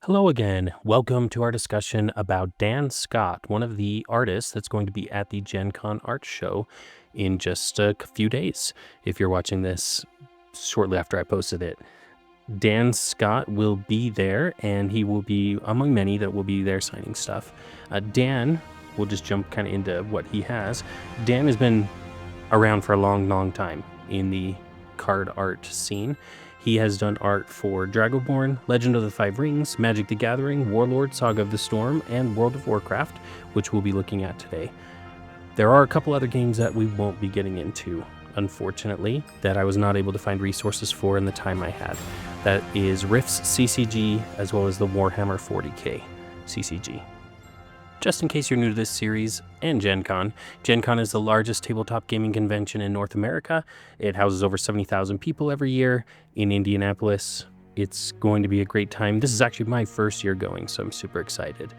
Hello again. Welcome to our discussion about Dan Scott, one of the artists that's going to be at the GenCon art show in just a few days. If you're watching this shortly after I posted it, Dan Scott will be there, and he will be among many that will be there signing stuff. Dan, we'll just jump kind of into what he has. Dan has been around for a long time in the card art scene. He has done art for Dragoborne, Legend of the Five Rings, Magic the Gathering, Warlord, Saga of the Storm, and World of Warcraft, which we'll be looking at today. There are a couple other games that we won't be getting into, unfortunately, that I was not able to find resources for in the time I had. That is Rift's CCG, as well as the Warhammer 40k CCG. Just in case you're new to this series and GenCon, GenCon is the largest tabletop gaming convention in North America. It houses over 70,000 people every year in Indianapolis. It's going to be a great time. This is actually my first year going, so I'm super excited.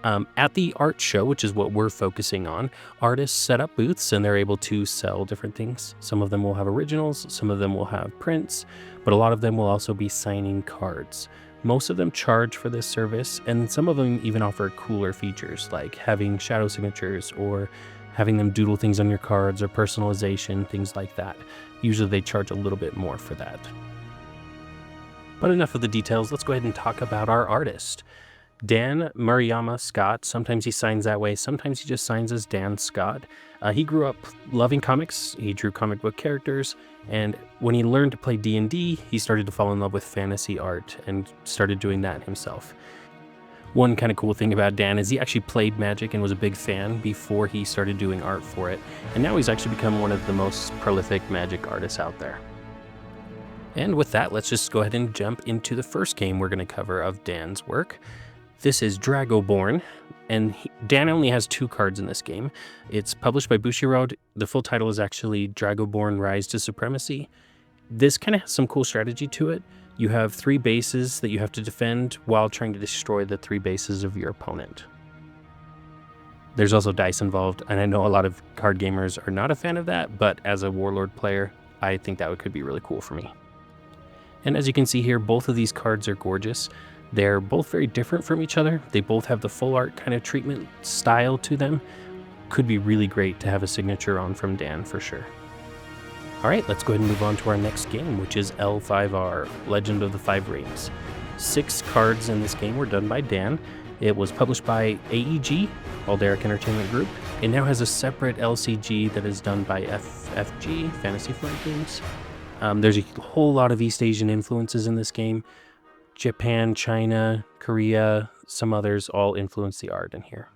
At the art show, which is what we're focusing on, artists set up booths and they're able to sell different things. Some of them will have originals, some of them will have prints, but a lot of them will also be signing cards. Most of them charge for this service, and some of them even offer cooler features like having shadow signatures or having them doodle things on your cards or personalization, things like that. Usually they charge a little bit more for that. But enough of the details, let's go ahead and talk about our artist. Dan Murayama Scott. Sometimes he signs that way, sometimes he just signs as Dan Scott. He grew up loving comics, he drew comic book characters, and when he learned to play D&D, he started to fall in love with fantasy art and started doing that himself. One kind of cool thing about Dan is he actually played Magic and was a big fan before he started doing art for it, and now he's actually become one of the most prolific Magic artists out there. And with that, let's just go ahead and jump into the first game we're going to cover of Dan's work. This is Dragoborne, and Dan only has 2 cards in this game. It's published by Bushiroad. The full title is actually Dragoborne Rise to Supremacy. This kind of has some cool strategy to it. You have 3 bases that you have to defend while trying to destroy the 3 bases of your opponent. There's also dice involved, and I know a lot of card gamers are not a fan of that, but as a Warlord player, I think that could be really cool for me. And as you can see here, both of these cards are gorgeous. They're both very different from each other. They both have the full art kind of treatment style to them. Could be really great to have a signature on from Dan for sure. All right, let's go ahead and move on to our next game, which is L5R, Legend of the Five Rings. 6 cards in this game were done by Dan. It was published by AEG, Alderac Entertainment Group. It now has a separate LCG that is done by FFG, Fantasy Flight Games. There's a whole lot of East Asian influences in this game. Japan, China, Korea, some others all influence the art in here.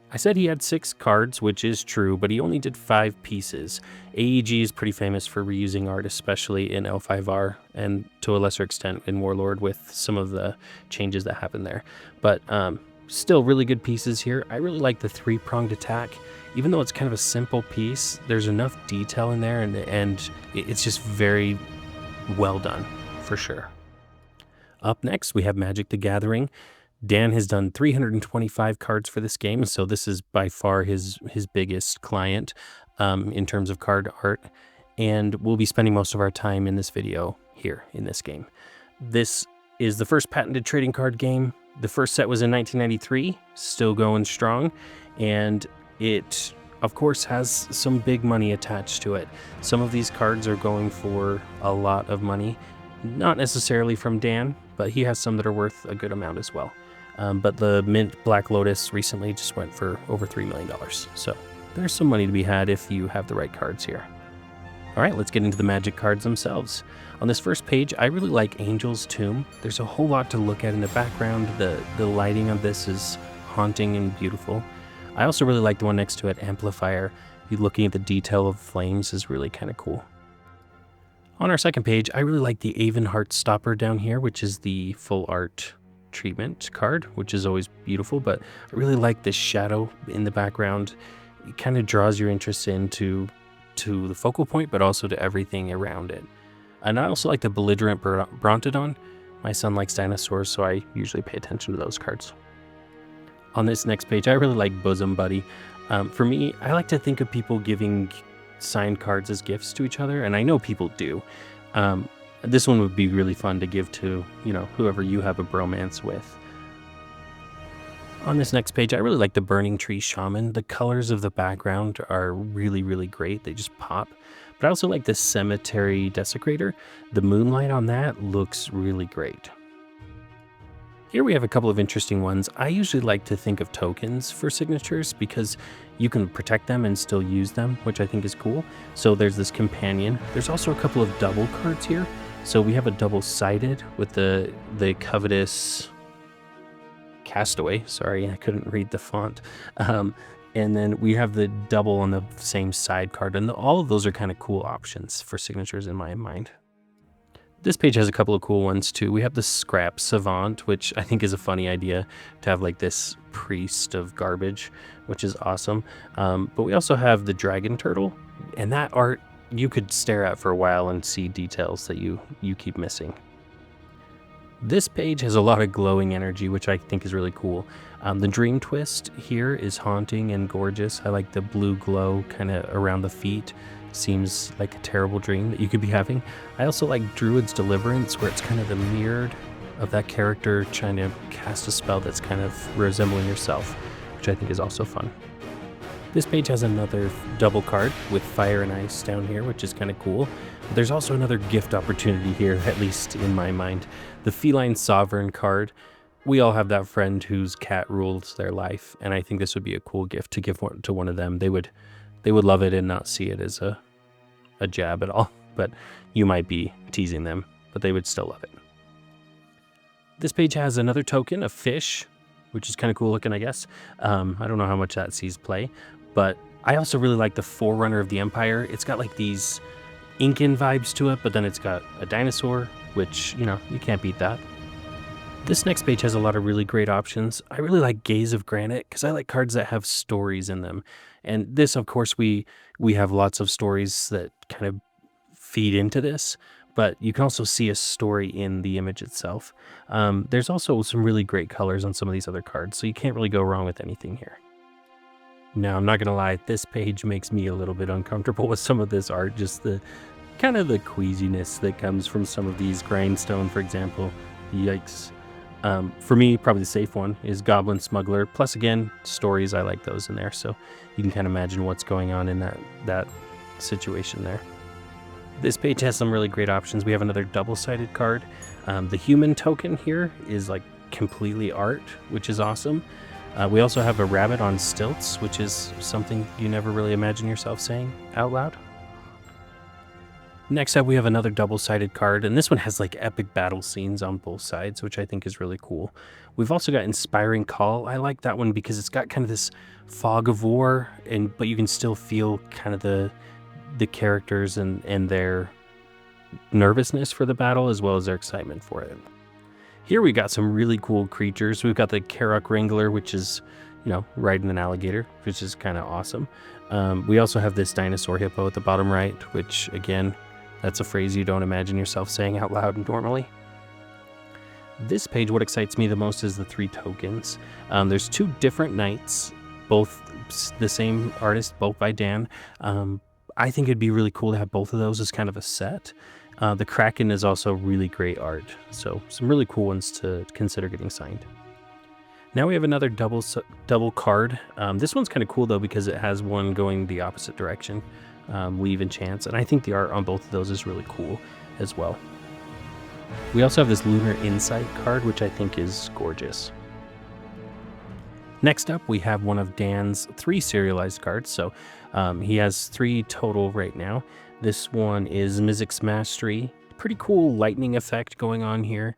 I said he had 6 cards, which is true, but he only did 5 pieces. AEG is pretty famous for reusing art, especially in L5R, and to a lesser extent in Warlord with some of the changes that happen there. But still really good pieces here. I really like the 3-pronged attack. Even though it's kind of a simple piece, there's enough detail in there, and it's just very well done, for sure. Up next, we have Magic the Gathering. Dan has done 325 cards for this game, so this is by far his biggest client in terms of card art, and we'll be spending most of our time in this video here in this game. This is the first patented trading card game. The first set was in 1993, still going strong, and it, of course, has some big money attached to it. Some of these cards are going for a lot of money. Not necessarily from Dan, but he has some that are worth a good amount as well. But the Mint Black Lotus recently just went for over $3 million. So there's some money to be had if you have the right cards here. All right, let's get into the Magic cards themselves. On this first page, I really like Angel's Tomb. There's a whole lot to look at in the background. The lighting of this is haunting and beautiful. I also really like the one next to it, Amplifier. Looking at the detail of flames is really kind of cool. On our second page, I really like the Avon Heartstopper down here, which is the full art treatment card, which is always beautiful, but I really like this shadow in the background. It kind of draws your interest into the focal point, but also to everything around it. And I also like the Belligerent Brontodon. My son likes dinosaurs, so I usually pay attention to those cards. On this next page, I really like Bosom Buddy. For me, I like to think of people giving signed cards as gifts to each other, and I know people do. This one would be really fun to give to, whoever you have a bromance with. On this next page, I really like the Burning Tree Shaman. The colors of the background are really, really great. They just pop. But I also like this Cemetery Desecrator. The moonlight on that looks really great. Here we have a couple of interesting ones. I usually like to think of tokens for signatures because you can protect them and still use them, which I think is cool. So there's this companion. There's also a couple of double cards here. So we have a double-sided with the Covetous Castaway. Sorry, I couldn't read the font. And then we have the double on the same side card. And all of those are kind of cool options for signatures in my mind. This page has a couple of cool ones too. We have the Scrap Savant, which I think is a funny idea to have like this priest of garbage, which is awesome. But we also have the Dragon Turtle, and that art you could stare at for a while and see details that you keep missing. This page has a lot of glowing energy, which I think is really cool. The Dream Twist here is haunting and gorgeous. I like the blue glow kind of around the feet. Seems like a terrible dream that you could be having. I also like Druid's Deliverance, where it's kind of the mirrored of that character trying to cast a spell that's kind of resembling yourself, which I think is also fun. This page has another double card with Fire and Ice down here, which is kind of cool. There's also another gift opportunity here, at least in my mind. The Feline Sovereign card. We all have that friend whose cat rules their life, and I think this would be a cool gift to give to one of them. They would love it and not see it as a jab at all, but you might be teasing them, but they would still love it. This page has another token, a fish, which is kind of cool looking, I guess. I don't know how much that sees play, but I also really like the Forerunner of the Empire. It's got like these Incan vibes to it, but then it's got a dinosaur, which, you can't beat that. This next page has a lot of really great options. I really like Gaze of Granite because I like cards that have stories in them. And this, of course, we have lots of stories that kind of feed into this, but you can also see a story in the image itself. There's also some really great colors on some of these other cards, so you can't really go wrong with anything here. Now, I'm not going to lie, this page makes me a little bit uncomfortable with some of this art, just the kind of the queasiness that comes from some of these. Grindstone, for example. Yikes. For me, probably the safe one is Goblin Smuggler. Plus, again, stories, I like those in there, so you can kind of imagine what's going on in that situation there. This page has some really great options. We have another double-sided card. The Human token here is like completely art, which is awesome. We also have a rabbit on stilts, which is something you never really imagine yourself saying out loud. Next up, we have another double-sided card, and this one has like epic battle scenes on both sides, which I think is really cool. We've also got Inspiring Call. I like that one because it's got kind of this fog of war, but you can still feel kind of the characters and their nervousness for the battle as well as their excitement for it. Here we got some really cool creatures. We've got the Karok Wrangler, which is, riding an alligator, which is kind of awesome. We also have this dinosaur hippo at the bottom right, which, again, that's a phrase you don't imagine yourself saying out loud normally. This page, what excites me the most is the 3 tokens. There's 2 different knights, both the same artist, both by Dan. I think it'd be really cool to have both of those as kind of a set. The Kraken is also really great art, so some really cool ones to consider getting signed. Now we have another double card. This one's kind of cool though because it has one going the opposite direction, Weave and Chance, and I think the art on both of those is really cool as well. We also have this Lunar Insight card, which I think is gorgeous. Next up, we have one of Dan's 3 serialized cards. So he has 3 total right now. This one is Mizzix's Mastery. Pretty cool lightning effect going on here.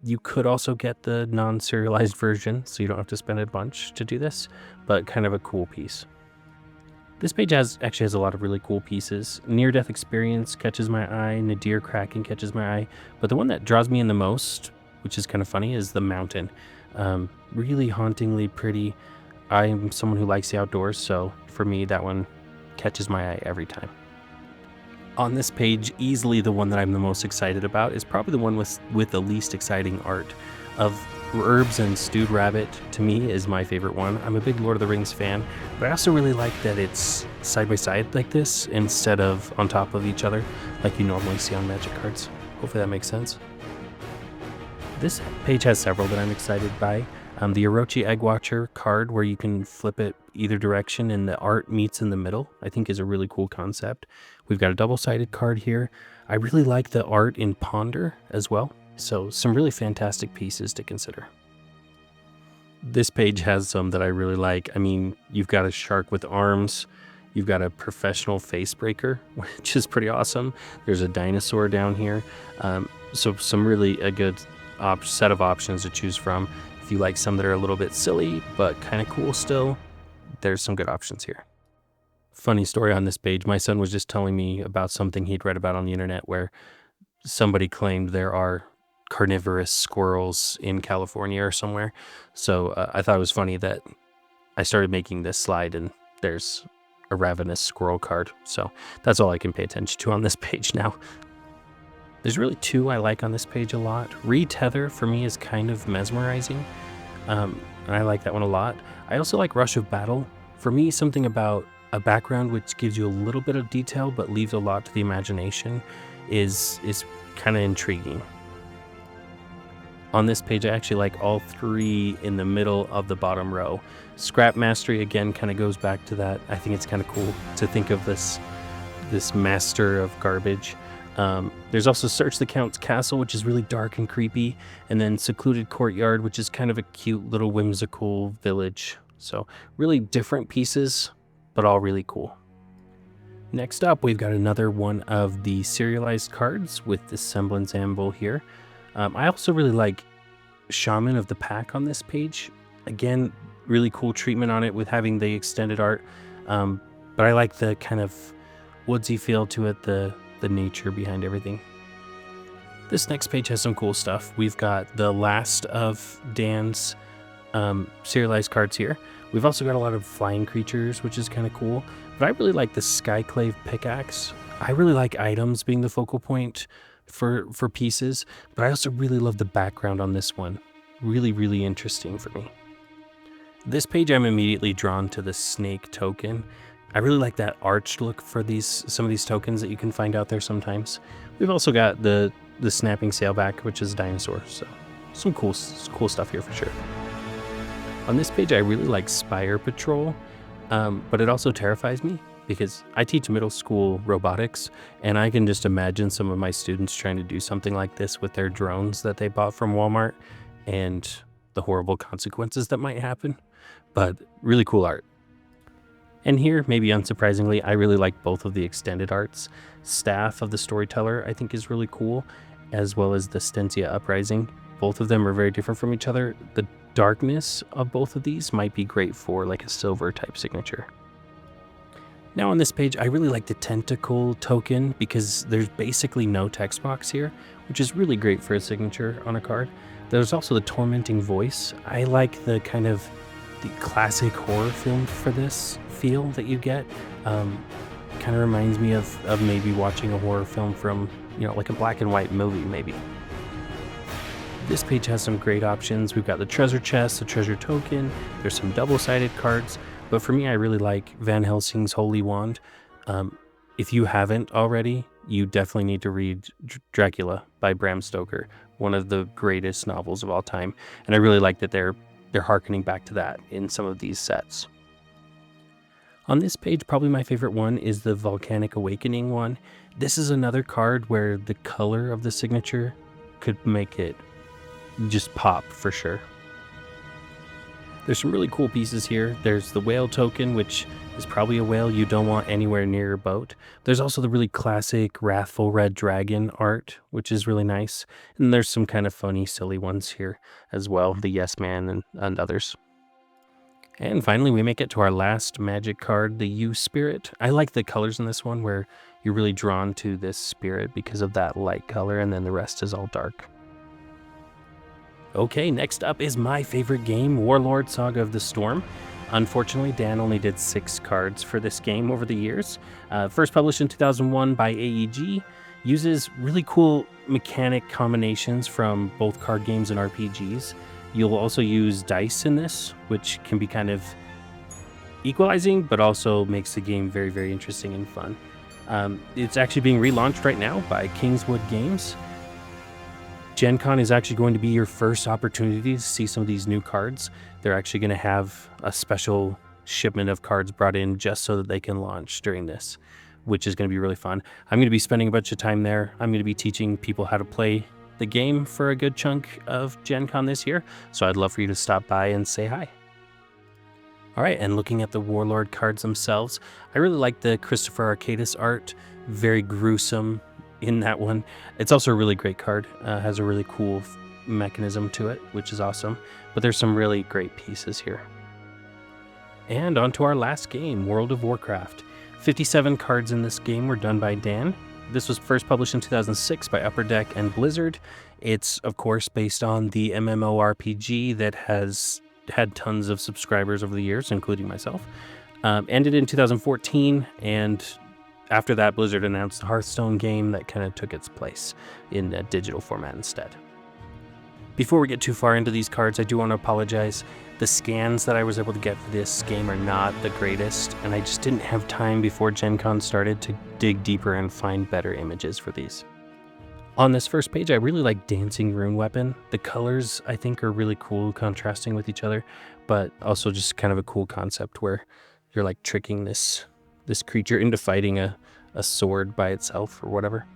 You could also get the non-serialized version, so you don't have to spend a bunch to do this, but kind of a cool piece. This page actually has a lot of really cool pieces. Near-Death Experience catches my eye, Nadir Kraken catches my eye, but the one that draws me in the most, which is kind of funny, is the Mountain. Really hauntingly pretty. I am someone who likes the outdoors, so for me that one catches my eye every time. On this page, easily the one that I'm the most excited about is probably the one with the least exciting art. Of Herbs and Stewed Rabbit, to me, is my favorite one. I'm a big Lord of the Rings fan, but I also really like that it's side by side like this instead of on top of each other like you normally see on Magic cards. Hopefully that makes sense. This page has several that I'm excited by. The Orochi Egg Watcher card, where you can flip it either direction and the art meets in the middle, I think is a really cool concept. We've got a double-sided card here. I really like the art in Ponder as well, so some really fantastic pieces to consider. This page has some that I really like. I mean, you've got a shark with arms, you've got a professional face breaker, which is pretty awesome. There's a dinosaur down here, so some really a good set of options to choose from. If you like some that are a little bit silly but kind of cool still, there's some good options here. Funny story on this page, my son was just telling me about something he'd read about on the internet where somebody claimed there are carnivorous squirrels in California or somewhere. So I thought it was funny that I started making this slide and there's a ravenous squirrel card. So that's all I can pay attention to on this page now. There's really two I like on this page a lot. Retether for me is kind of mesmerizing, and I like that one a lot. I also like Rush of Battle. For me, something about a background which gives you a little bit of detail but leaves a lot to the imagination is kind of intriguing. On this page, I actually like all three in the middle of the bottom row. Scrap Mastery, again, kind of goes back to that. I think it's kind of cool to think of this master of garbage. There's also Search the Count's Castle, which is really dark and creepy, and then Secluded Courtyard, which is kind of a cute little whimsical village. So really different pieces, but all really cool. Next up, we've got another one of the serialized cards with the Semblance Anvil here. I also really like Shaman of the Pack on this page. Again, really cool treatment on it with having the extended art, but I like the kind of woodsy feel to it, the nature behind everything. This next page has some cool stuff. We've got the last of Dan's serialized cards here. We've also got a lot of flying creatures, which is kind of cool, but I really like the Skyclave pickaxe. I really like items being the focal point for pieces, but I also really love the background on this one. Really, really interesting for me. This page, I'm immediately drawn to the snake token. I really like that arched look for some of these tokens that you can find out there sometimes. We've also got the snapping sailback, which is a dinosaur, so some cool stuff here for sure. On this page, I really like Spire Patrol, but it also terrifies me because I teach middle school robotics, and I can just imagine some of my students trying to do something like this with their drones that they bought from Walmart and the horrible consequences that might happen, but really cool art. And here, maybe unsurprisingly, I really like both of the extended arts. Staff of the Storyteller, I think, is really cool, as well as the Stensia Uprising. Both of them are very different from each other. The darkness of both of these might be great for like a silver type signature. Now on this page, I really like the Tentacle token because there's basically no text box here, which is really great for a signature on a card. There's also the Tormenting Voice. I like the kind of the classic horror film for this feel that you get. Kind of reminds me of maybe watching a horror film from, like a black and white movie maybe. This page has some great options. We've got the treasure chest, the treasure token, there's some double-sided cards, but for me I really like Van Helsing's Holy Wand. If you haven't already, you definitely need to read Dracula by Bram Stoker, one of the greatest novels of all time, and I really like that they're hearkening back to that in some of these sets. On this page, probably my favorite one is the Volcanic Awakening one. This is another card where the color of the signature could make it just pop for sure. There's some really cool pieces here. There's the whale token, which is probably a whale you don't want anywhere near your boat. There's also the really classic Wrathful Red Dragon art, which is really nice. And there's some kind of funny, silly ones here as well, the Yes Man and others. And finally, we make it to our last magic card, the U Spirit. I like the colors in this one where you're really drawn to this spirit because of that light color, and then the rest is all dark. Okay, next up is my favorite game, Warlord Saga of the Storm. Unfortunately, Dan only did 6 cards for this game over the years. First published in 2001 by AEG, uses really cool mechanic combinations from both card games and RPGs. You'll also use dice in this, which can be kind of equalizing, but also makes the game very, very interesting and fun. It's actually being relaunched right now by Kingswood Games. GenCon is actually going to be your first opportunity to see some of these new cards. They're actually going to have a special shipment of cards brought in just so that they can launch during this, which is going to be really fun. I'm going to be spending a bunch of time there. I'm going to be teaching people how to play the game for a good chunk of GenCon this year, so I'd love for you to stop by and say hi. All right, and looking at the Warlord cards themselves, I really like the Christopher Arcadis art. Very gruesome in that one. It's also a really great card. Has a really cool mechanism to it, which is awesome. But there's some really great pieces here. And on to our last game, World of Warcraft. 57 cards in this game were done by Dan. This was first published in 2006 by Upper Deck and Blizzard. It's, of course, based on the MMORPG that has had tons of subscribers over the years, including myself. Ended in 2014, and after that, Blizzard announced the Hearthstone game that kind of took its place in a digital format instead. Before we get too far into these cards, I do want to apologize. The scans that I was able to get for this game are not the greatest, and I just didn't have time before GenCon started to dig deeper and find better images for these. On this first page, I really like Dancing Rune Weapon. The colors, I think, are really cool, contrasting with each other, but also just kind of a cool concept where you're like tricking this creature into fighting a sword by itself or whatever.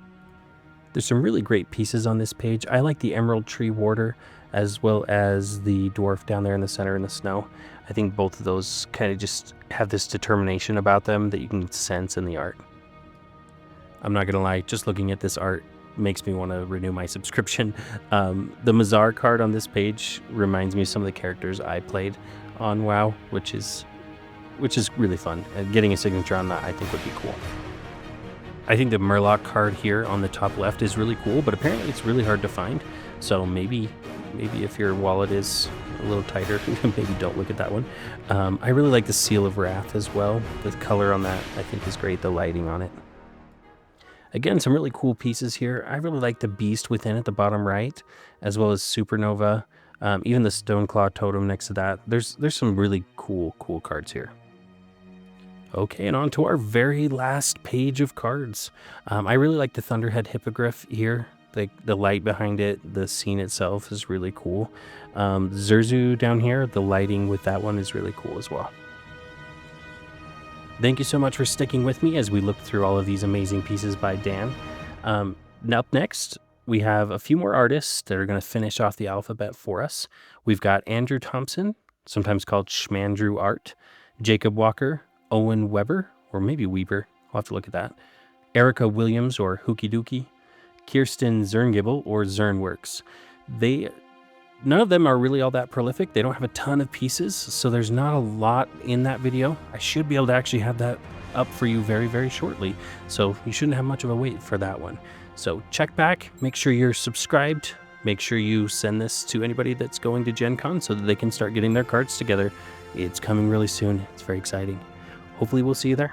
There's some really great pieces on this page. I like the Emerald Tree Warder as well as the dwarf down there in the center in the snow. I think both of those kind of just have this determination about them that you can sense in the art. I'm not gonna lie, just looking at this art makes me want to renew my subscription. The Mazar card on this page reminds me of some of the characters I played on WoW, which is really fun. Getting a signature on that I think would be cool. I think the Murloc card here on the top left is really cool, but apparently it's really hard to find. So maybe if your wallet is a little tighter, maybe don't look at that one. I really like the Seal of Wrath as well. The color on that I think is great, the lighting on it. Again, some really cool pieces here. I really like the Beast within at the bottom right, as well as Supernova. Even the Stoneclaw Totem next to that. There's some really cool cards here. Okay, and on to our very last page of cards. I really like the Thunderhead Hippogriff here. The light behind it, the scene itself is really cool. Zerzu down here, the lighting with that one is really cool as well. Thank you so much for sticking with me as we looked through all of these amazing pieces by Dan. Up next, we have a few more artists that are going to finish off the alphabet for us. We've got Andrew Thompson, sometimes called Schmandrew Art, Jacob Walker, Owen Weber, or maybe Weber, I'll have to look at that, Erica Williams, or Hookie Dookie, Kirsten Zerngibble, or Zernworks. None of them are really all that prolific. They don't have a ton of pieces, so there's not a lot in that video. I should be able to actually have that up for you very, very shortly, so you shouldn't have much of a wait for that one. So check back, make sure you're subscribed, make sure you send this to anybody that's going to GenCon so that they can start getting their cards together. It's coming really soon. It's very exciting. Hopefully we'll see you there.